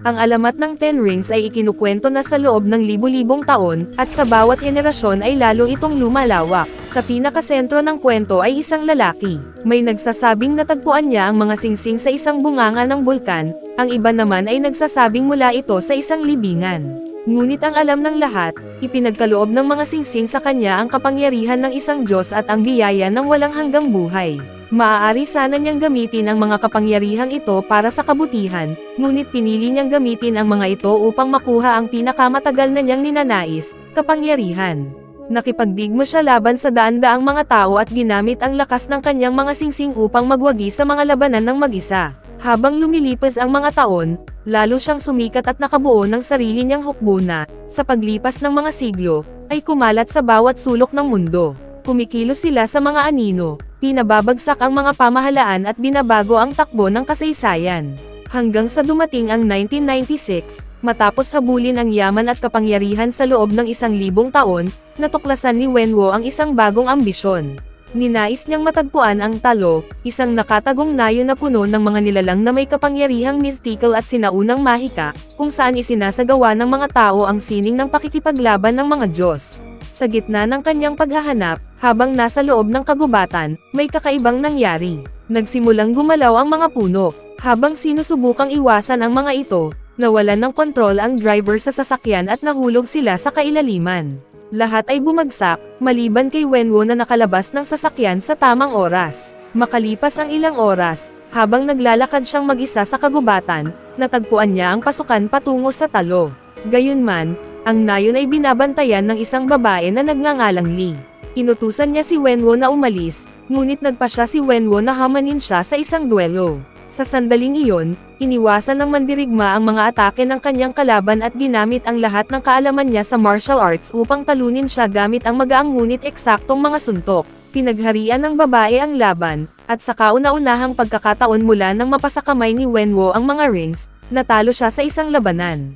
Ang alamat ng Ten Rings ay ikinukwento na sa loob ng libu-libong taon, at sa bawat henerasyon ay lalo itong lumalawak. Sa pinakasentro ng kwento ay isang lalaki. May nagsasabing natagpuan niya ang mga singsing sa isang bunganga ng bulkan, ang iba naman ay nagsasabing mula ito sa isang libingan. Ngunit ang alam ng lahat, ipinagkaloob ng mga singsing sa kanya ang kapangyarihan ng isang Diyos at ang biyaya ng walang hanggang buhay. Maaari sana niyang gamitin ang mga kapangyarihang ito para sa kabutihan, ngunit pinili niyang gamitin ang mga ito upang makuha ang pinakamatagal na niyang ninanais, kapangyarihan. Nakipagdigma siya laban sa daan-daang mga tao at ginamit ang lakas ng kanyang mga singsing upang magwagi sa mga labanan ng mag-isa. Habang lumilipas ang mga taon, lalo siyang sumikat at nakabuo ng sarili niyang hukbuna, sa paglipas ng mga siglo, ay kumalat sa bawat sulok ng mundo. Kumikilos sila sa mga anino, pinababagsak ang mga pamahalaan at binabago ang takbo ng kasaysayan. Hanggang sa dumating ang 1996, matapos habulin ang yaman at kapangyarihan sa loob ng 1,000 taon, natuklasan ni Wenwo ang isang bagong ambisyon. Ninais niyang matagpuan ang talo, isang nakatagong nayo na puno ng mga nilalang na may kapangyarihang mystical at sinaunang mahika, kung saan isinasagawa ng mga tao ang sining ng pakikipaglaban ng mga Diyos. Sa gitna ng kanyang paghahanap, habang nasa loob ng kagubatan, may kakaibang nangyari. Nagsimulang gumalaw ang mga puno. Habang sinusubukang iwasan ang mga ito, nawalan ng kontrol ang driver sa sasakyan at nahulog sila sa kailaliman. Lahat ay bumagsak, maliban kay Wenwo na nakalabas ng sasakyan sa tamang oras. Makalipas ang ilang oras, habang naglalakad siyang mag-isa sa kagubatan, natagpuan niya ang pasukan patungo sa talo. Gayunman, ang nayon ay binabantayan ng isang babae na nagngangalang Lee. Inutusan niya si Wenwo na umalis, ngunit nagpa siya si Wenwo na hamanin siya sa isang duelo. Sa sandaling iyon, iniwasan ng mandirigma ang mga atake ng kanyang kalaban at ginamit ang lahat ng kaalaman niya sa martial arts upang talunin siya gamit ang magaang ngunit eksaktong mga suntok. Pinagharian ng babae ang laban, at sa kauna-unahang pagkakataon mula nang mapasakamay ni Wenwo ang mga rings, natalo siya sa isang labanan.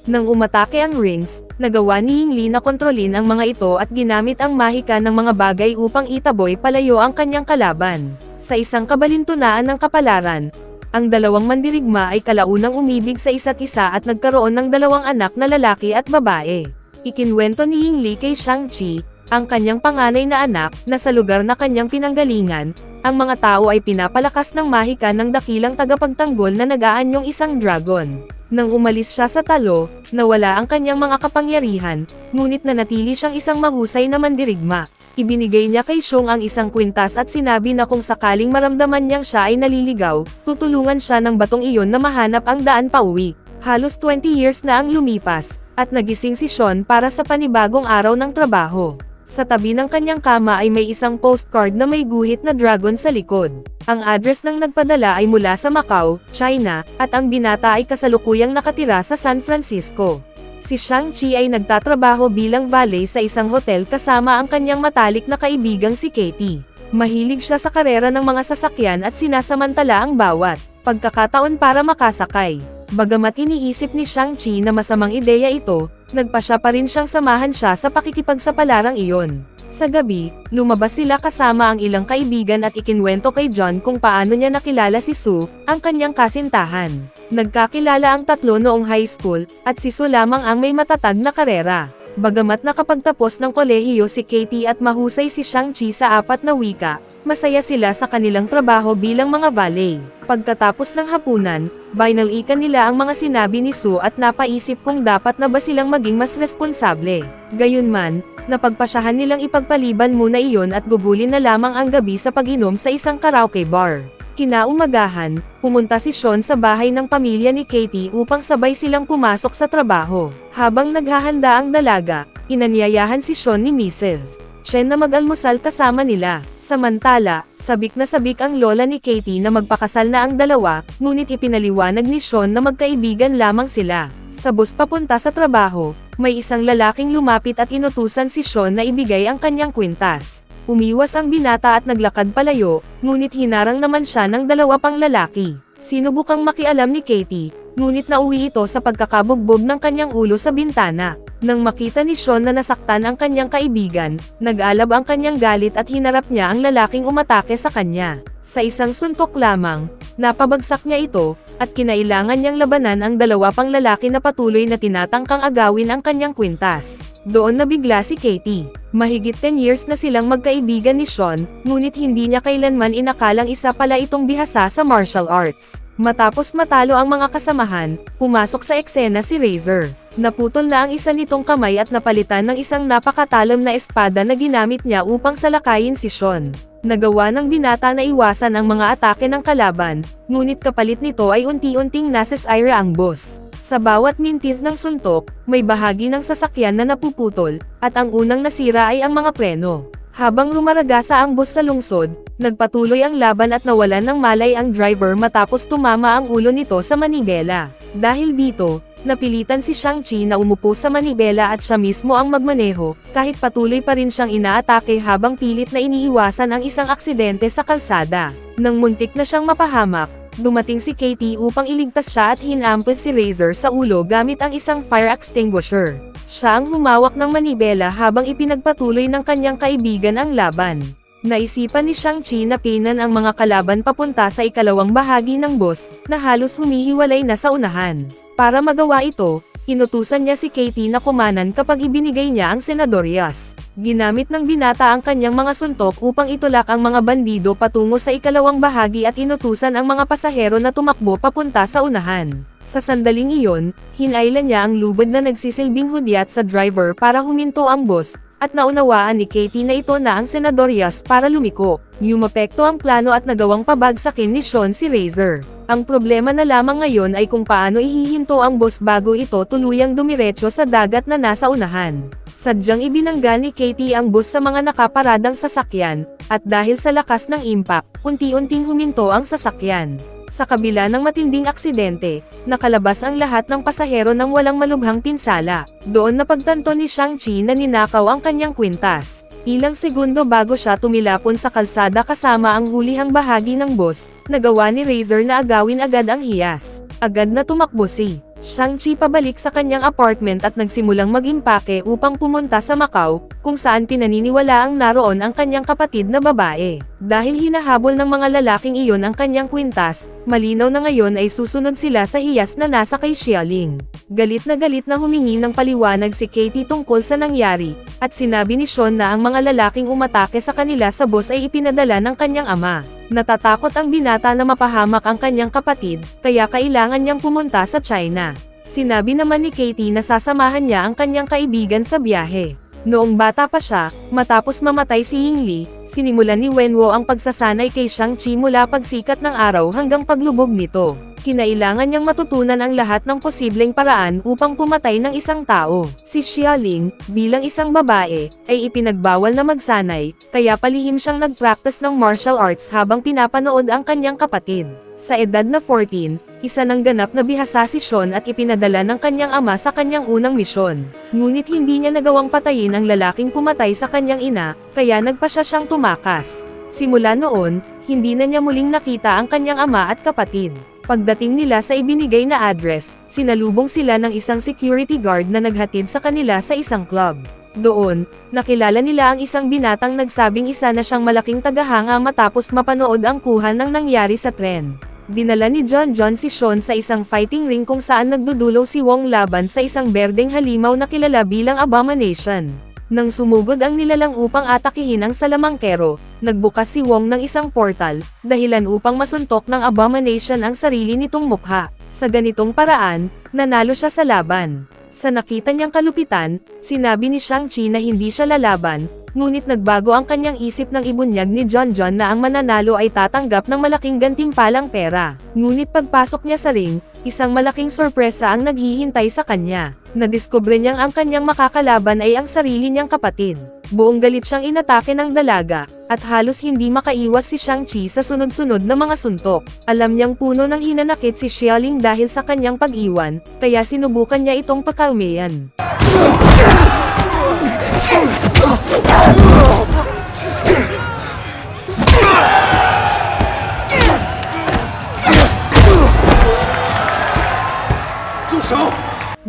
Nang umatake ang rings, nagawa ni Ying Li na kontrolin ang mga ito at ginamit ang mahika ng mga bagay upang itaboy palayo ang kanyang kalaban. Sa isang kabalintunaan ng kapalaran, ang dalawang mandirigma ay kalaunang umibig sa isa't isa at nagkaroon ng 2 anak na lalaki at babae. Ikinwento ni Ying Li kay Shang-Chi, ang kanyang panganay na anak, na sa lugar na kanyang pinanggalingan, ang mga tao ay pinapalakas ng mahika ng dakilang tagapagtanggol na nag-aanyong isang dragon. Nang umalis siya sa talo, nawala ang kanyang mga kapangyarihan, ngunit nanatili siyang isang mahusay na mandirigma. Ibinigay niya kay Xiong ang isang kwintas at sinabi na kung sakaling maramdaman niyang siya ay naliligaw, tutulungan siya ng batong iyon na mahanap ang daan pauwi. Halos 20 years na ang lumipas, at nagising si Sean para sa panibagong araw ng trabaho. Sa tabi ng kanyang kama ay may isang postcard na may guhit na dragon sa likod. Ang address ng nagpadala ay mula sa Macau, China, at ang binata ay kasalukuyang nakatira sa San Francisco. Si Shang-Chi ay nagtatrabaho bilang valet sa isang hotel kasama ang kanyang matalik na kaibigang si Katie. Mahilig siya sa karera ng mga sasakyan at sinasamantala ang bawat pagkakataon para makasakay. Bagamat iniisip ni Shang-Chi na masamang ideya ito, nagpasya pa rin siyang samahan siya sa pakikipagsapalarang iyon. Sa gabi, lumabas sila kasama ang ilang kaibigan at ikinwento kay John kung paano niya nakilala si Sue, ang kanyang kasintahan. Nagkakilala ang tatlo noong high school, at si Sue lamang ang may matatag na karera. Bagamat nakapagtapos ng kolehiyo si Katie at mahusay si Shang-Chi sa 4 na wika, masaya sila sa kanilang trabaho bilang mga valet. Pagkatapos ng hapunan, binalikan nila ang mga sinabi ni Sue at napaisip kung dapat na ba silang maging mas responsable. Gayunman, napagpasyahan nilang ipagpaliban muna iyon at gugulin na lamang ang gabi sa pag-inom sa isang karaoke bar. Kinaumagahan, pumunta si Sean sa bahay ng pamilya ni Katie upang sabay silang pumasok sa trabaho. Habang naghahanda ang dalaga, inanyayahan si Sean ni Mrs. Chen na mag-almusal kasama nila. Samantala, sabik na sabik ang lola ni Katie na magpakasal na ang dalawa, ngunit ipinaliwanag ni Sean na magkaibigan lamang sila. Sa bus papunta sa trabaho, may isang lalaking lumapit at inutusan si Sean na ibigay ang kanyang kwintas. Umiwas ang binata at naglakad palayo, ngunit hinarang naman siya ng 2 pang lalaki. Sinubukang makialam ni Katie, ngunit nauwi ito sa pagkakabugbog ng kanyang ulo sa bintana. Nang makita ni Sean na nasaktan ang kanyang kaibigan, nag-alab ang kanyang galit at hinarap niya ang lalaking umatake sa kanya. Sa isang suntok lamang, napabagsak niya ito, at kinailangan niyang labanan ang dalawa pang lalaki na patuloy na tinatangkang agawin ang kanyang kwintas. Doon nabigla si Katie. Mahigit 10 years na silang magkaibigan ni Sean, ngunit hindi niya kailanman inakalang isa pala itong bihasa sa martial arts. Matapos matalo ang mga kasamahan, pumasok sa eksena si Razor. Naputol na ang isa nitong kamay at napalitan ng isang napakatalam na espada na ginamit niya upang salakayin si Sean. Nagawa ng binata na iwasan ang mga atake ng kalaban, ngunit kapalit nito ay unti-unting nasisira ang boss. Sa bawat mintis ng suntok, may bahagi ng sasakyan na napuputol, at ang unang nasira ay ang mga preno. Habang rumaragasa ang bus sa lungsod, nagpatuloy ang laban at nawalan ng malay ang driver matapos tumama ang ulo nito sa manibela. Dahil dito, napilitan si Shang-Chi na umupo sa manibela at siya mismo ang magmaneho, kahit patuloy pa rin siyang inaatake habang pilit na iniiwasan ang isang aksidente sa kalsada. Nang muntik na siyang mapahamak, dumating si Katie upang iligtas siya at hinampas si Razor sa ulo gamit ang isang fire extinguisher. Siya ang humawak ng manibela habang ipinagpatuloy ng kanyang kaibigan ang laban. Naisipan ni Shang-Chi na pinan ang mga kalaban papunta sa ikalawang bahagi ng bus, na halos humihiwalay na sa unahan. Para magawa ito, inutusan niya si Katie na kumanan kapag ibinigay niya ang senadoryas. Ginamit ng binata ang kanyang mga suntok upang itulak ang mga bandido patungo sa ikalawang bahagi at inutusan ang mga pasahero na tumakbo papunta sa unahan. Sa sandaling iyon, hinailan niya ang lubid na nagsisilbing hudyat sa driver para huminto ang bus, at naunawaan ni Katie na ito na ang senadoryas para lumiko. Yumapekto ang plano at nagawang pabagsakin ni Sean si Razor. Ang problema na lamang ngayon ay kung paano ihihinto ang bus bago ito tuluyang dumiretso sa dagat na nasa unahan. Sadyang ibinangga ni Katie ang bus sa mga nakaparadang sasakyan, at dahil sa lakas ng impact, unti-unting huminto ang sasakyan. Sa kabila ng matinding aksidente, nakalabas ang lahat ng pasahero ng walang malubhang pinsala. Doon napagtanto ni Shang-Chi na ninakaw ang kanyang kwintas. Ilang segundo bago siya tumilapon sa kalsada kasama ang hulihang bahagi ng bus, nagawa ni Razor na agawin agad ang hiyas. Agad na tumakbo si Shang-Chi pabalik sa kanyang apartment at nagsimulang mag-impake upang pumunta sa Macau, kung saan pinaniniwalaang naroon ang kanyang kapatid na babae. Dahil hinahabol ng mga lalaking iyon ang kanyang kwintas, malinaw na ngayon ay susunod sila sa hiyas na nasa kay Xialing. Galit na humingi ng paliwanag si Katie tungkol sa nangyari, at sinabi ni Sean na ang mga lalaking umatake sa kanila sa bus ay ipinadala ng kanyang ama. Natatakot ang binata na mapahamak ang kanyang kapatid, kaya kailangan niyang pumunta sa China. Sinabi naman ni Katie na sasamahan niya ang kanyang kaibigan sa biyahe. Noong bata pa siya, matapos mamatay si Ying Li, sinimulan ni Wenwo ang pagsasanay kay Shang-Chi mula pagsikat ng araw hanggang paglubog nito. Kinailangan niyang matutunan ang lahat ng posibleng paraan upang pumatay ng isang tao. Si Xialing, bilang isang babae, ay ipinagbawal na magsanay, kaya palihim siyang nag-practice ng martial arts habang pinapanood ang kanyang kapatid. Sa edad na 14, isa ng ganap na bihasa si Sean at ipinadala ng kanyang ama sa kanyang unang misyon. Ngunit hindi niya nagawang patayin ang lalaking pumatay sa kanyang ina, kaya nagpasya siyang tumakas. Simula noon, hindi na niya muling nakita ang kanyang ama at kapatid. Pagdating nila sa ibinigay na address, sinalubong sila ng isang security guard na naghatid sa kanila sa isang club. Doon, nakilala nila ang isang binatang nagsabing isa na siyang malaking tagahanga matapos mapanood ang kuha ng nangyari sa tren. Dinala ni John si Sean sa isang fighting ring kung saan nagdudulo si Wong laban sa isang berdeng halimaw na kilala bilang Abomination. Nang sumugod ang nilalang upang atakihin ang salamangkero, nagbukas si Wong ng isang portal, dahilan upang masuntok ng Abomination ang sarili nitong mukha. Sa ganitong paraan, nanalo siya sa laban. Sa nakita niyang kalupitan, sinabi ni Shang-Chi na hindi siya lalaban, ngunit nagbago ang kanyang isip nang ibunyag ni John na ang mananalo ay tatanggap ng malaking gantimpalang pera. Ngunit pagpasok niya sa ring, isang malaking sorpresa ang naghihintay sa kanya. Nadiskubre niyang ang kanyang makakalaban ay ang sarili niyang kapatid. Buong galit siyang inatake ng dalaga, at halos hindi makaiwas si Shang-Chi sa sunod-sunod na mga suntok. Alam niyang puno ng hinanakit si Xialing dahil sa kanyang pag-iwan, kaya sinubukan niya itong pakalmayan.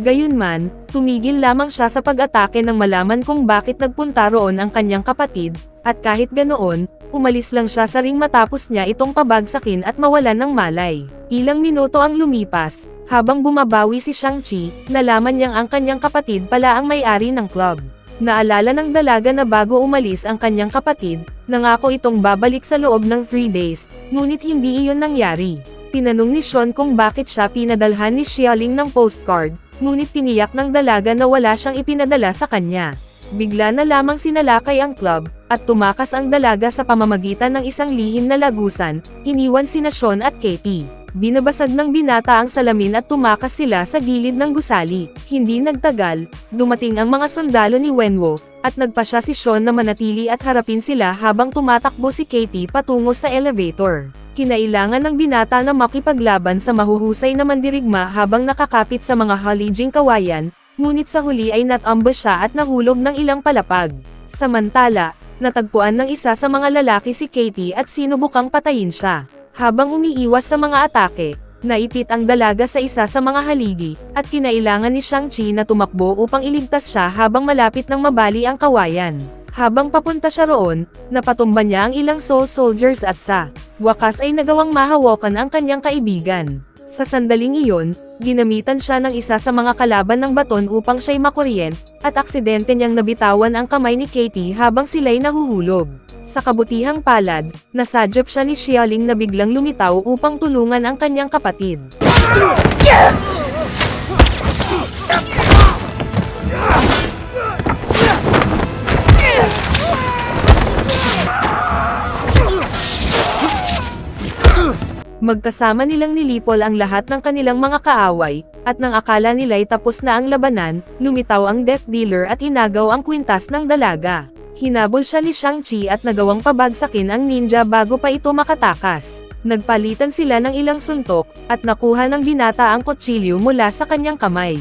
Gayunman, tumigil lamang siya sa pag-atake nang malaman kung bakit nagpunta roon ang kanyang kapatid, at kahit ganoon, umalis lang siya sa ring matapos niya itong pabagsakin at mawalan ng malay. Ilang minuto ang lumipas, habang bumabawi si Shang-Chi, nalaman niyang ang kanyang kapatid pala ang may-ari ng club. Naalala ng dalaga na bago umalis ang kanyang kapatid, nangako itong babalik sa loob ng 3 days, ngunit hindi iyon nangyari. Tinanong ni Sean kung bakit siya pinadalhan ni Xialing ng postcard, ngunit tiniyak ng dalaga na wala siyang ipinadala sa kanya. Bigla na lamang sinalakay ang club, at tumakas ang dalaga sa pamamagitan ng isang lihim na lagusan, iniwan sina Sean at Katie. Binabasag ng binata ang salamin at tumakas sila sa gilid ng gusali. Hindi nagtagal, dumating ang mga sundalo ni Wenwu, at nagpasya si Sean na manatili at harapin sila habang tumatakbo si Katie patungo sa elevator. Kinailangan ng binata na makipaglaban sa mahuhusay na mandirigma habang nakakapit sa mga halijing kawayan, ngunit sa huli ay natambush siya at nahulog ng ilang palapag. Samantala, natagpuan ng isa sa mga lalaki si Katie at sinubukang patayin siya. Habang umiiwas sa mga atake, naipit ang dalaga sa isa sa mga haligi, at kinailangan ni Shang-Chi na tumakbo upang iligtas siya habang malapit ng mabali ang kawayan. Habang papunta siya roon, napatumba niya ang ilang Soul Soldiers at sa wakas ay nagawang mahawakan ang kanyang kaibigan. Sa sandaling iyon, ginamitan siya ng isa sa mga kalaban ng baton upang siya'y makuryent, at aksidente niyang nabitawan ang kamay ni Katie habang sila'y nahuhulog. Sa kabutihang palad, nasadyap siya ni Xialing na biglang lumitaw upang tulungan ang kanyang kapatid. Magkasama nilang nilipol ang lahat ng kanilang mga kaaway, at nang akala nila'y tapos na ang labanan, lumitaw ang Death Dealer at inagaw ang kwintas ng dalaga. Hinabol siya ni Shang-Chi at nagawang pabagsakin ang ninja bago pa ito makatakas. Nagpalitan sila ng ilang suntok, at nakuha ng binata ang kutsilyo mula sa kanyang kamay.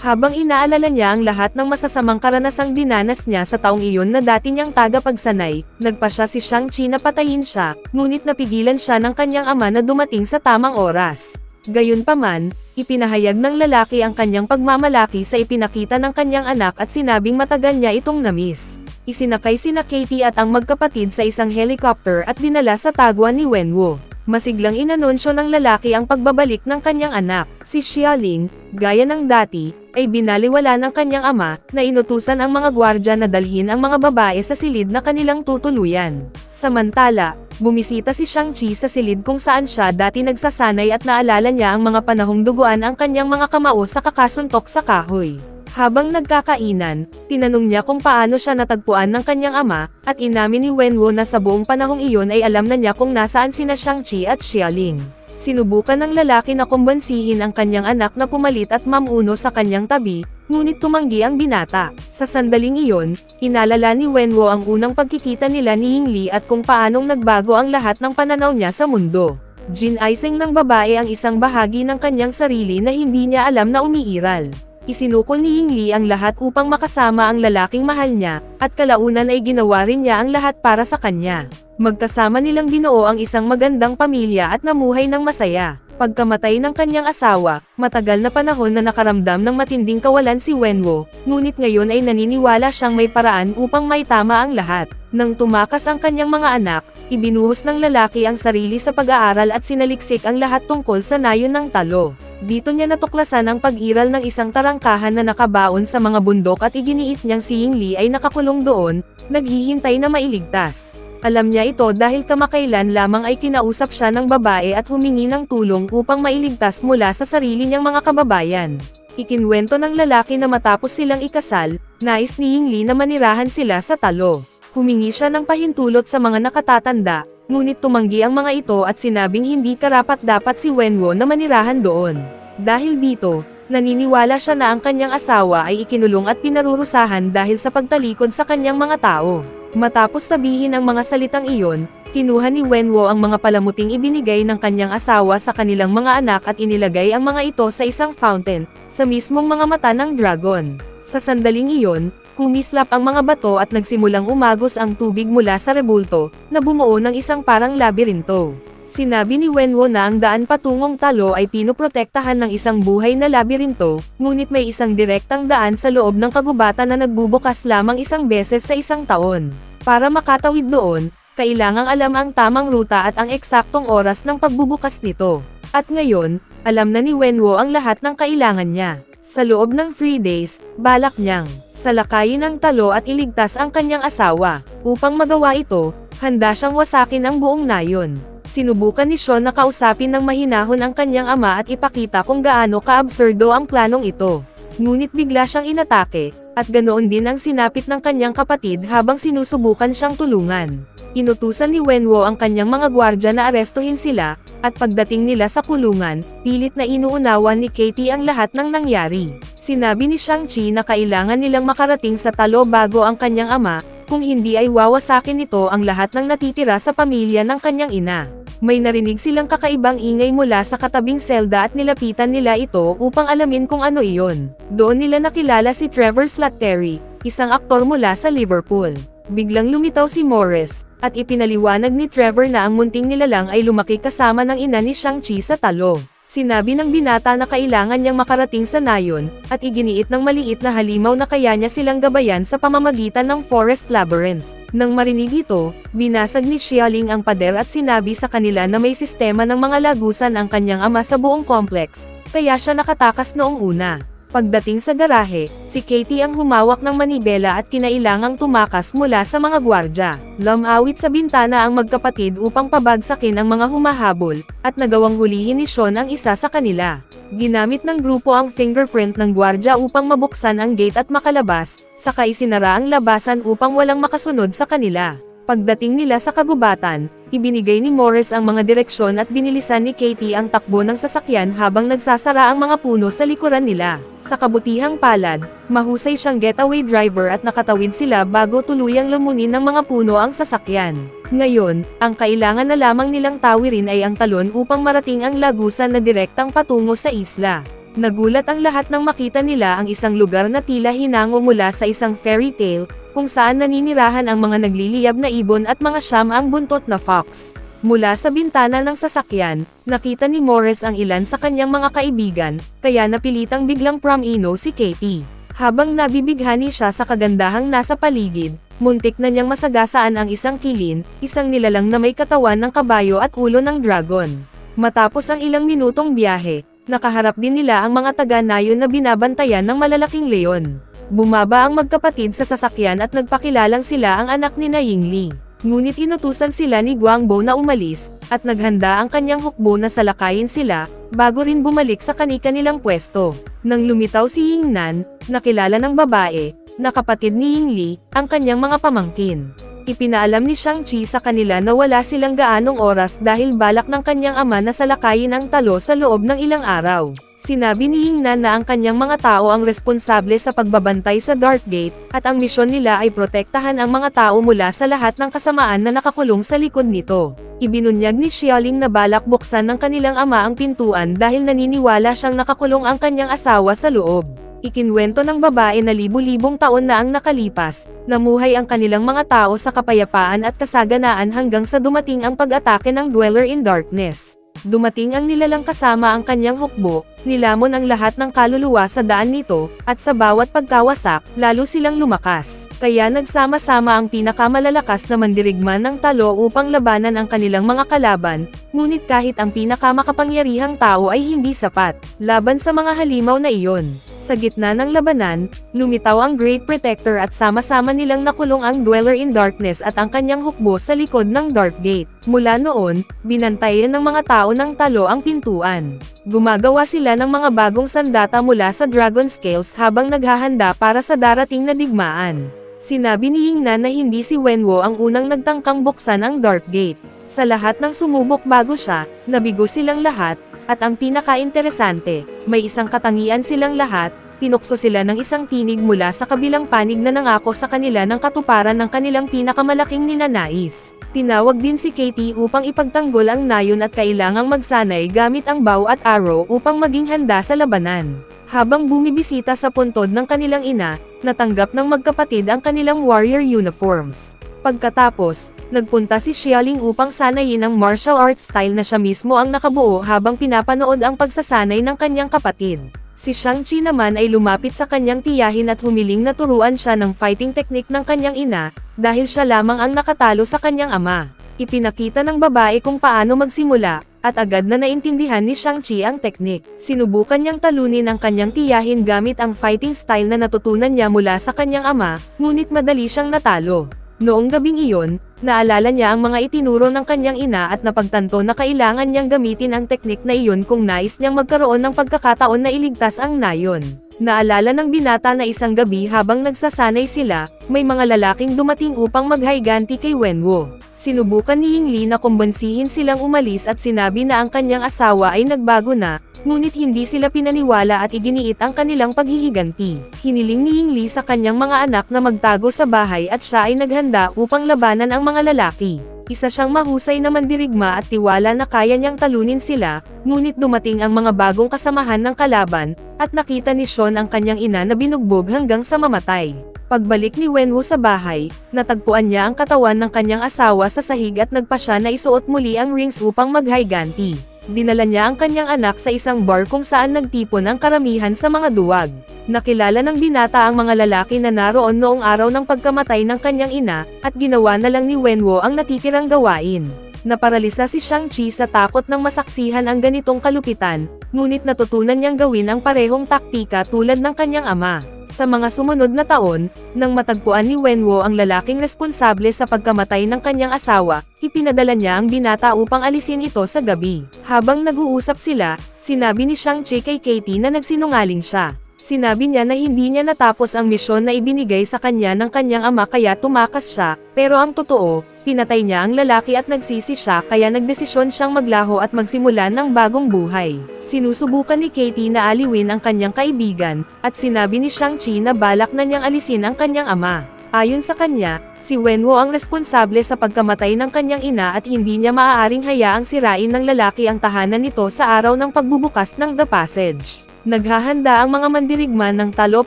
Habang inaalala niya ang lahat ng masasamang karanasang dinanas niya sa taong iyon na dati niyang tagapagsanay, nagpasya si Shang-Chi na patayin siya, ngunit napigilan siya ng kanyang ama na dumating sa tamang oras. Gayunpaman, ipinahayag ng lalaki ang kanyang pagmamalaki sa ipinakita ng kanyang anak at sinabing matagal niya itong namiss. Isinakay sina Katie at ang magkapatid sa isang helicopter at dinala sa tagwan ni Wenwu. Masiglang inanunsyo ng lalaki ang pagbabalik ng kanyang anak. Si Xialing, gaya ng dati, ay binaliwala ng kanyang ama, na inutusan ang mga gwardya na dalhin ang mga babae sa silid na kanilang tutuluyan. Samantala, bumisita si Shang-Chi sa silid kung saan siya dati nagsasanay at naalala niya ang mga panahong duguan ang kanyang mga kamao sa kakasuntok sa kahoy. Habang nagkakainan, tinanong niya kung paano siya natagpuan ng kanyang ama, at inamin ni Wenwu na sa buong panahong iyon ay alam na niya kung nasaan sina Shang-Chi at Xialing. Sinubukan ng lalaki na kumbansihin ang kanyang anak na pumalit at mamuno sa kanyang tabi, ngunit tumanggi ang binata. Sa sandaling iyon, inalala ni Wenwu ang unang pagkikita nila ni Ying Li at kung paanong nagbago ang lahat ng pananaw niya sa mundo. Ginaising ng babae ang isang bahagi ng kanyang sarili na hindi niya alam na umiiral. Isinukol ni Ying Li ang lahat upang makasama ang lalaking mahal niya, at kalaunan ay ginawa rin niya ang lahat para sa kanya. Magkasama nilang binuo ang isang magandang pamilya at namuhay ng masaya. Pagkamatay ng kanyang asawa, matagal na panahon na nakaramdam ng matinding kawalan si Wenwu, ngunit ngayon ay naniniwala siyang may paraan upang maitama ang lahat. Nang tumakas ang kanyang mga anak, ibinuhos ng lalaki ang sarili sa pag-aaral at sinaliksik ang lahat tungkol sa nayon ng talo. Dito niya natuklasan ang pag-iral ng isang tarangkahan na nakabaon sa mga bundok at iginiit niyang si Ying Li ay nakakulong doon, naghihintay na mailigtas. Alam niya ito dahil kamakailan lamang ay kinausap siya ng babae at humingi ng tulong upang mailigtas mula sa sarili niyang mga kababayan. Ikinwento ng lalaki na matapos silang ikasal, nais ni Ying Li na manirahan sila sa talo. Humingi siya ng pahintulot sa mga nakatatanda, ngunit tumanggi ang mga ito at sinabing hindi karapat-dapat si Wenwu na manirahan doon. Dahil dito, naniniwala siya na ang kanyang asawa ay ikinulong at pinarurusahan dahil sa pagtalikod sa kanyang mga tao. Matapos sabihin ang mga salitang iyon, Kinuha ni Wenwo ang mga palamuting ibinigay ng kanyang asawa sa kanilang mga anak at inilagay ang mga ito sa isang fountain, sa mismong mga mata ng dragon. Sa sandaling iyon, kumislap ang mga bato at nagsimulang umagos ang tubig mula sa rebulto, na bumuo ng isang parang labirinto. Sinabi ni Wenwo na ang daan patungong talo ay pinoprotektahan ng isang buhay na labirinto, ngunit may isang direktang daan sa loob ng kagubatan na nagbubukas lamang isang beses sa isang taon. Para makatawid doon, kailangang alam ang tamang ruta at ang eksaktong oras ng pagbubukas nito. At ngayon, alam na ni Wenwo ang lahat ng kailangan niya. Sa loob ng 3 days, balak niyang salakayin ang talo at iligtas ang kanyang asawa. Upang magawa ito, handa siyang wasakin ang buong nayon. Sinubukan ni Sean na kausapin ng mahinahon ang kanyang ama at ipakita kung gaano kaabsurdo ang planong ito. Ngunit bigla siyang inatake, at ganoon din ang sinapit ng kanyang kapatid habang sinusubukan siyang tulungan. Inutusan ni Wenwo ang kanyang mga gwardya na arestuhin sila, at pagdating nila sa kulungan, pilit na inuunawan ni Katie ang lahat ng nangyari. Sinabi ni Shang-Chi na kailangan nilang makarating sa talo bago ang kanyang ama, kung hindi ay wawasakin nito ang lahat ng natitira sa pamilya ng kanyang ina. May narinig silang kakaibang ingay mula sa katabing selda at nilapitan nila ito upang alamin kung ano iyon. Doon nila nakilala si Trevor Slattery, isang aktor mula sa Liverpool. Biglang lumitaw si Morris, at ipinaliwanag ni Trevor na ang munting nilalang ay lumaki kasama ng ina ni Shang-Chi sa talo. Sinabi ng binata na kailangan niyang makarating sa nayon, at iginiit ng maliit na halimaw na kaya niya silang gabayan sa pamamagitan ng Forest Labyrinth. Nang marinig ito, binasag ni Xialing ang pader at sinabi sa kanila na may sistema ng mga lagusan ang kanyang ama sa buong complex, kaya siya nakatakas noong una. Pagdating sa garahe, si Katie ang humawak ng manibela at kinailangang tumakas mula sa mga gwardya. Lumawit sa bintana ang magkapatid upang pabagsakin ang mga humahabol, at nagawang hulihin ni Sean ang isa sa kanila. Ginamit ng grupo ang fingerprint ng gwardya upang mabuksan ang gate at makalabas, saka isinara ang labasan upang walang makasunod sa kanila. Pagdating nila sa kagubatan, ibinigay ni Morris ang mga direksyon at binilisan ni Katie ang takbo ng sasakyan habang nagsasara ang mga puno sa likuran nila. Sa kabutihang palad, mahusay siyang getaway driver at nakatawid sila bago tuluyang lumunin ng mga puno ang sasakyan. Ngayon, ang kailangan na lamang nilang tawirin ay ang talon upang marating ang lagusan na direktang patungo sa isla. Nagulat ang lahat nang makita nila ang isang lugar na tila hinango mula sa isang fairy tale, kung saan naninirahan ang mga nagliliyab na ibon at mga siyam ang buntot na fox. Mula sa bintana ng sasakyan, nakita ni Morris ang ilan sa kanyang mga kaibigan, kaya napilitang biglang prom-ino si Katie. Habang nabibighani siya sa kagandahang nasa paligid, muntik na niyang masagasaan ang isang kilin, isang nilalang na may katawan ng kabayo at ulo ng dragon. Matapos ang ilang minutong biyahe, nakaharap din nila ang mga taga-nayon na binabantayan ng malalaking leon. Bumaba ang magkapatid sa sasakyan at nagpakilalang sila ang anak ni Yingli. Ngunit inutusan sila ni Guangbo na umalis, at naghanda ang kanyang hukbo na salakayin sila, bago rin bumalik sa kani-kanilang pwesto. Nang lumitaw si Yingnan, nakilala ng babae, na kapatid ni Yingli, ang kanyang mga pamangkin. Ipinaalam ni Shang-Chi sa kanila na wala silang gaanong oras dahil balak ng kanyang ama na salakayin ang talo sa loob ng ilang araw. Sinabi ni Yingnan na ang kanyang mga tao ang responsable sa pagbabantay sa Dark Gate, at ang misyon nila ay protektahan ang mga tao mula sa lahat ng kasamaan na nakakulong sa likod nito. Ibinunyag ni Xialing na balak buksan ng kanilang ama ang pintuan dahil naniniwala siyang nakakulong ang kanyang asawa sa loob. Ikinwento ng babae na libu-libong taon na ang nakalipas, namuhay ang kanilang mga tao sa kapayapaan at kasaganaan hanggang sa dumating ang pag-atake ng Dweller in Darkness. Dumating ang nilalang kasama ang kanyang hukbo, nilamon ang lahat ng kaluluwa sa daan nito, at sa bawat pagkawasak, lalo silang lumakas. Kaya nagsama-sama ang pinakamalalakas na mandirigma ng talo upang labanan ang kanilang mga kalaban, ngunit kahit ang pinakamakapangyarihang tao ay hindi sapat, laban sa mga halimaw na iyon. Sa gitna ng labanan, lumitaw ang Great Protector at sama-sama nilang nakulong ang Dweller in Darkness at ang kanyang hukbo sa likod ng Dark Gate. Mula noon, binantayan ng mga tao ng talo ang pintuan. Gumagawa sila ng mga bagong sandata mula sa Dragon Scales habang naghahanda para sa darating na digmaan. Sinabi ni Yingnan na hindi si Wenwo ang unang nagtangkang buksan ang Dark Gate. Sa lahat ng sumubok bago siya, nabigo silang lahat, at ang pinaka-interesante, may isang katangian silang lahat, tinukso sila ng isang tinig mula sa kabilang panig na nangako sa kanila ng katuparan ng kanilang pinakamalaking ninanais. Tinawag din si Katie upang ipagtanggol ang nayon at kailangang magsanay gamit ang bow at arrow upang maging handa sa labanan. Habang bumibisita sa puntod ng kanilang ina, natanggap ng magkapatid ang kanilang warrior uniforms. Pagkatapos, nagpunta si Xialing upang sanayin ang martial arts style na siya mismo ang nakabuo habang pinapanood ang pagsasanay ng kanyang kapatid. Si Shang-Chi naman ay lumapit sa kanyang tiyahin at humiling na turuan siya ng fighting technique ng kanyang ina, dahil siya lamang ang nakatalo sa kanyang ama. Ipinakita ng babae kung paano magsimula, at agad na naintindihan ni Shang-Chi ang teknik. Sinubukan niyang talunin ang kanyang tiyahin gamit ang fighting style na natutunan niya mula sa kanyang ama, ngunit madali siyang natalo. Noong gabing iyon, naalala niya ang mga itinuro ng kanyang ina at napagtanto na kailangan niyang gamitin ang teknik na iyon kung nais niyang magkaroon ng pagkakataon na iligtas ang nayon. Naalala ng binata na isang gabi habang nagsasanay sila, may mga lalaking dumating upang maghayganti kay Wenwu. Sinubukan ni Ying Li na kumbansihin silang umalis at sinabi na ang kanyang asawa ay nagbago na, ngunit hindi sila pinaniwala at iginiit ang kanilang paghihiganti. Hiniling ni Ying Li sa kanyang mga anak na magtago sa bahay at siya ay naghanda upang labanan ang mga lalaki. Isa siyang mahusay na mandirigma at tiwala na kaya niyang talunin sila, ngunit dumating ang mga bagong kasamahan ng kalaban, at nakita ni Sean ang kanyang ina na binugbog hanggang sa mamatay. Pagbalik ni Wenwu sa bahay, natagpuan niya ang katawan ng kanyang asawa sa sahig at nagpa siya na isuot muli ang rings upang maghayganti. Dinala niya ang kanyang anak sa isang bar kung saan nagtipon ang karamihan sa mga duwag. Nakilala ng binata ang mga lalaki na naroon noong araw ng pagkamatay ng kanyang ina, at ginawa na lang ni Wenwu ang natitirang gawain. Naparalisa si Shang-Chi sa takot ng masaksihan ang ganitong kalupitan, ngunit natutunan niyang gawin ang parehong taktika tulad ng kanyang ama. Sa mga sumunod na taon, nang matagpuan ni Wenwu ang lalaking responsable sa pagkamatay ng kanyang asawa, ipinadala niya ang binata upang alisin ito sa gabi. Habang nag-uusap sila, sinabi ni Shang-Chi kay Katie na nagsinungaling siya. Sinabi niya na hindi niya natapos ang misyon na ibinigay sa kanya ng kanyang ama kaya tumakas siya, pero ang totoo, pinatay niya ang lalaki at nagsisi siya kaya nagdesisyon siyang maglaho at magsimula ng bagong buhay. Sinusubukan ni Katie na aliwin ang kanyang kaibigan, at sinabi ni Shang-Chi na balak na niyang alisin ang kanyang ama. Ayon sa kanya, si Wenwu ang responsable sa pagkamatay ng kanyang ina at hindi niya maaaring hayaang sirain ng lalaki ang tahanan nito sa araw ng pagbubukas ng The Passage. Naghahanda ang mga mandirigma ng talo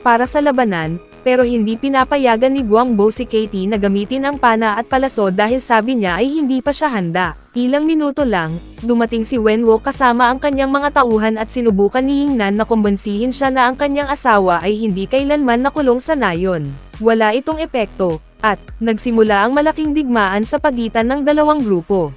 para sa labanan, pero hindi pinapayagan ni Guangbo si Katie na gamitin ang pana at palaso dahil sabi niya ay hindi pa siya handa. Ilang minuto lang, dumating si Wenwu kasama ang kanyang mga tauhan at sinubukan ni Yingnan na kumbansihin siya na ang kanyang asawa ay hindi kailanman nakulong sa nayon. Wala itong epekto, at nagsimula ang malaking digmaan sa pagitan ng dalawang grupo.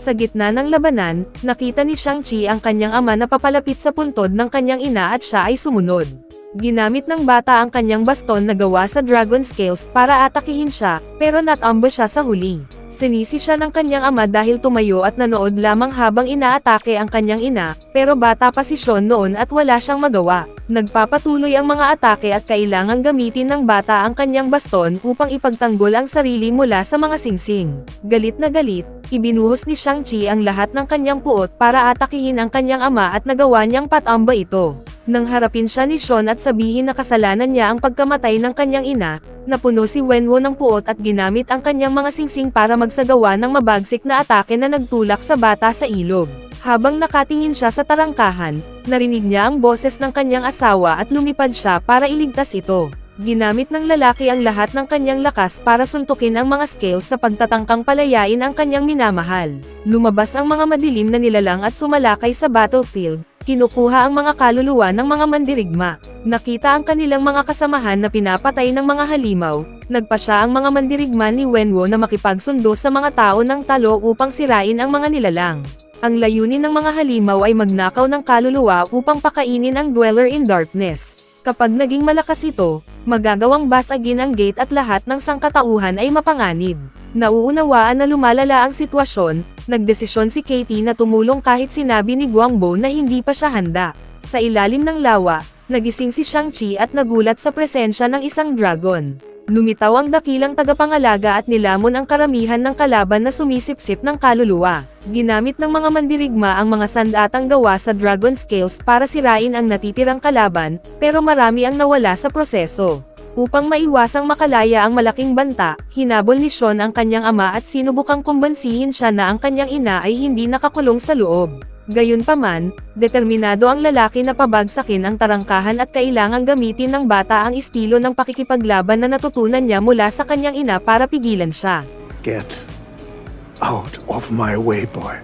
Sa gitna ng labanan, nakita ni Shang-Chi ang kanyang ama na papalapit sa puntod ng kanyang ina at siya ay sumunod. Ginamit ng bata ang kanyang baston na gawa sa dragon scales para atakihin siya, pero natambush siya sa huli. Sinisi siya ng kanyang ama dahil tumayo at nanood lamang habang inaatake ang kanyang ina, pero bata pa si Sean noon at wala siyang magawa. Nagpapatuloy ang mga atake at kailangang gamitin ng bata ang kanyang baston upang ipagtanggol ang sarili mula sa mga singsing. Galit na galit, ibinuhos ni Shang-Chi ang lahat ng kanyang puot para atakihin ang kanyang ama at nagawa niyang patamba ito. Nang harapin siya ni Sean at sabihin na kasalanan niya ang pagkamatay ng kanyang ina, napuno si Wenwu ng puot at ginamit ang kanyang mga singsing para magsagawa ng mabagsik na atake na nagtulak sa bata sa ilog. Habang nakatingin siya sa tarangkahan, narinig niya ang boses ng kanyang asawa at lumipad siya para iligtas ito. Ginamit ng lalaki ang lahat ng kanyang lakas para suntukin ang mga scales sa pagtatangkang palayain ang kanyang minamahal. Lumabas ang mga madilim na nilalang at sumalakay sa battlefield. Kinukuha ang mga kaluluwa ng mga mandirigma. Nakita ang kanilang mga kasamahan na pinapatay ng mga halimaw. Nagpa siya ang mga mandirigma ni Wenwu na makipagsundo sa mga tao ng talo upang sirain ang mga nilalang. Ang layunin ng mga halimaw ay magnakaw ng kaluluwa upang pakainin ang Dweller in Darkness. Kapag naging malakas ito, magagawang basagin ang gate at lahat ng sangkatauhan ay mapanganib. Nauunawaan na lumalala ang sitwasyon, nagdesisyon si Katie na tumulong kahit sinabi ni Guangbo na hindi pa siya handa. Sa ilalim ng lawa, nagising si Shang-Chi at nagulat sa presensya ng isang dragon. Lumitaw ang dakilang tagapangalaga at nilamon ang karamihan ng kalaban na sumisipsip ng kaluluwa. Ginamit ng mga mandirigma ang mga sandatang gawa sa dragon scales para sirain ang natitirang kalaban, pero marami ang nawala sa proseso. Upang maiwasang makalaya ang malaking banta, hinabol ni Sean ang kanyang ama at sinubukang kumbansihin siya na ang kanyang ina ay hindi nakakulong sa loob. Gayunpaman, determinado ang lalaki na pabagsakin ang tarangkahan at kailangang gamitin ng bata ang estilo ng pakikipaglaban na natutunan niya mula sa kanyang ina para pigilan siya. Get out of my way, boy.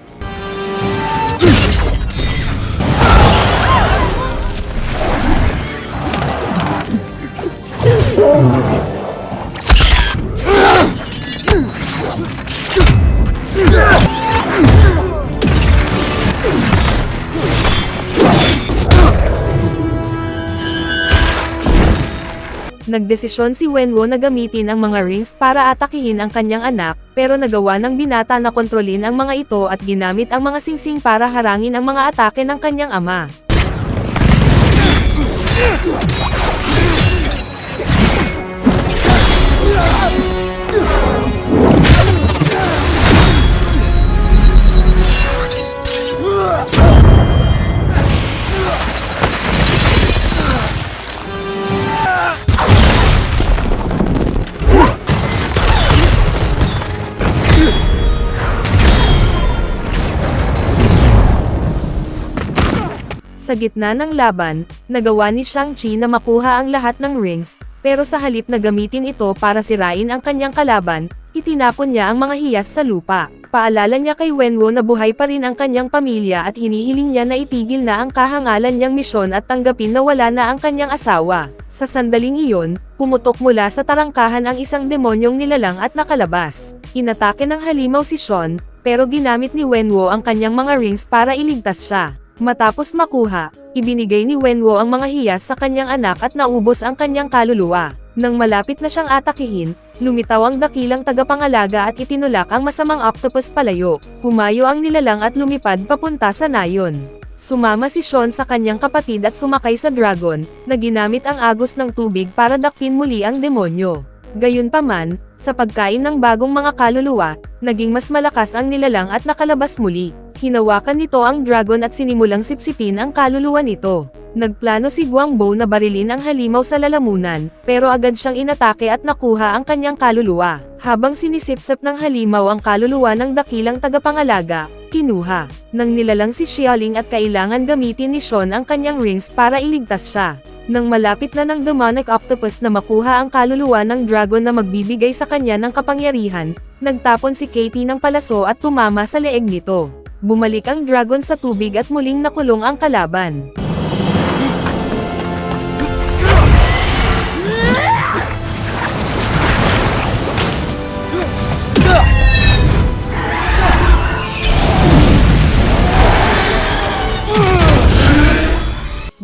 Nagdesisyon si Wenwu na gamitin ang mga rings para atakihin ang kanyang anak, pero nagawa ng binata na kontrolin ang mga ito at ginamit ang mga singsing para harangin ang mga atake ng kanyang ama. Sa gitna ng laban, nagawa ni Shang-Chi na makuha ang lahat ng rings, pero sa halip na gamitin ito para sirain ang kanyang kalaban, itinapon niya ang mga hiyas sa lupa. Paalala niya kay Wenwu na buhay pa rin ang kanyang pamilya at hinihiling niya na itigil na ang kahangalan niyang misyon at tanggapin na wala na ang kanyang asawa. Sa sandaling iyon, pumutok mula sa tarangkahan ang isang demonyong nilalang at nakalabas. Inatake ng halimaw si Sean, pero ginamit ni Wenwu ang kanyang mga rings para iligtas siya. Matapos makuha, ibinigay ni Wenwu ang mga hiyas sa kanyang anak at naubos ang kanyang kaluluwa. Nang malapit na siyang atakihin, lumitaw ang dakilang tagapangalaga at itinulak ang masamang octopus palayo. Humayo ang nilalang at lumipad papunta sa nayon. Sumama si Sean sa kanyang kapatid at sumakay sa dragon, na ginamit ang agos ng tubig para dakpin muli ang demonyo. Gayunpaman, sa pagkain ng bagong mga kaluluwa, naging mas malakas ang nilalang at nakalabas muli. Hinawakan nito ang dragon at sinimulang sipsipin ang kaluluwa nito. Nagplano si Guangbo na barilin ang halimaw sa lalamunan, pero agad siyang inatake at nakuha ang kanyang kaluluwa. Habang sinisipsip ng halimaw ang kaluluwa ng dakilang tagapangalaga, kinuha nang nilalang si Xiaoling at kailangan gamitin ni Sean ang kanyang rings para iligtas siya. Nang malapit na ng demonic octopus na makuha ang kaluluwa ng dragon na magbibigay sa kanya ng kapangyarihan, nagtapon si Katie ng palaso at tumama sa leeg nito. Bumalik ang dragon sa tubig at muling nakulong ang kalaban.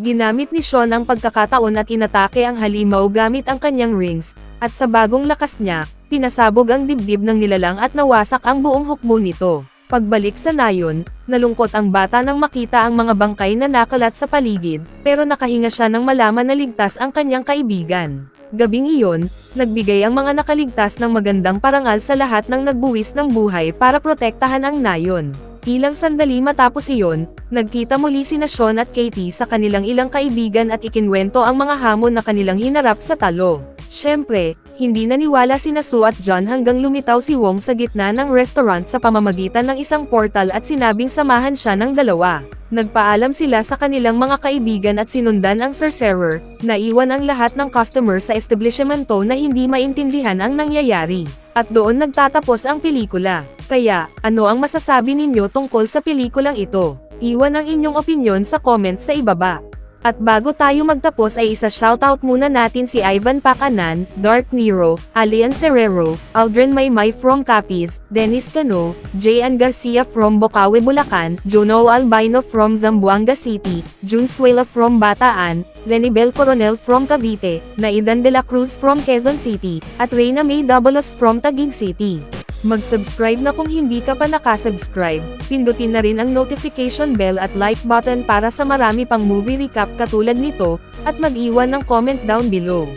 Ginamit ni Sean ang pagkakataon at inatake ang halimaw gamit ang kanyang rings, at sa bagong lakas niya, pinasabog ang dibdib ng nilalang at nawasak ang buong hukbo nito. Pagbalik sa nayon, nalungkot ang bata nang makita ang mga bangkay na nakalat sa paligid, pero nakahinga siya nang malaman na ligtas ang kanyang kaibigan. Gabing iyon, nagbigay ang mga nakaligtas ng magandang parangal sa lahat ng nagbuwis ng buhay para protektahan ang nayon. Ilang sandali matapos iyon, nagkita muli sina Sean at Katie sa kanilang ilang kaibigan at ikinwento ang mga hamon na kanilang hinarap sa talo. Siyempre, hindi naniwala sina Sue at John hanggang lumitaw si Wong sa gitna ng restaurant sa pamamagitan ng isang portal at sinabing samahan siya ng dalawa. Nagpaalam sila sa kanilang mga kaibigan at sinundan ang sorcerer, naiwan ang lahat ng customer sa establishmento na hindi maintindihan ang nangyayari. At doon nagtatapos ang pelikula. Kaya, ano ang masasabi ninyo tungkol sa pelikulang ito? Iwan ang inyong opinyon sa comment sa ibaba. At bago tayo magtapos ay isa-shoutout muna natin si Ivan Pacanan, Dark Nero, Alian Serrero, Aldrin Maymay from Capiz, Dennis Cano, J.N. Garcia from Bocaue, Bulacan, Juno Albino from Zamboanga City, June Suela from Bataan, Lenibel Coronel from Cavite, Naidan de la Cruz from Quezon City, at Reyna May Dabalos from Taguig City. Mag-subscribe na kung hindi ka pa nakasubscribe, pindutin na rin ang notification bell at like button para sa marami pang movie recap katulad nito, at mag-iwan ng comment down below.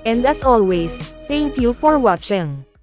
And as always, thank you for watching.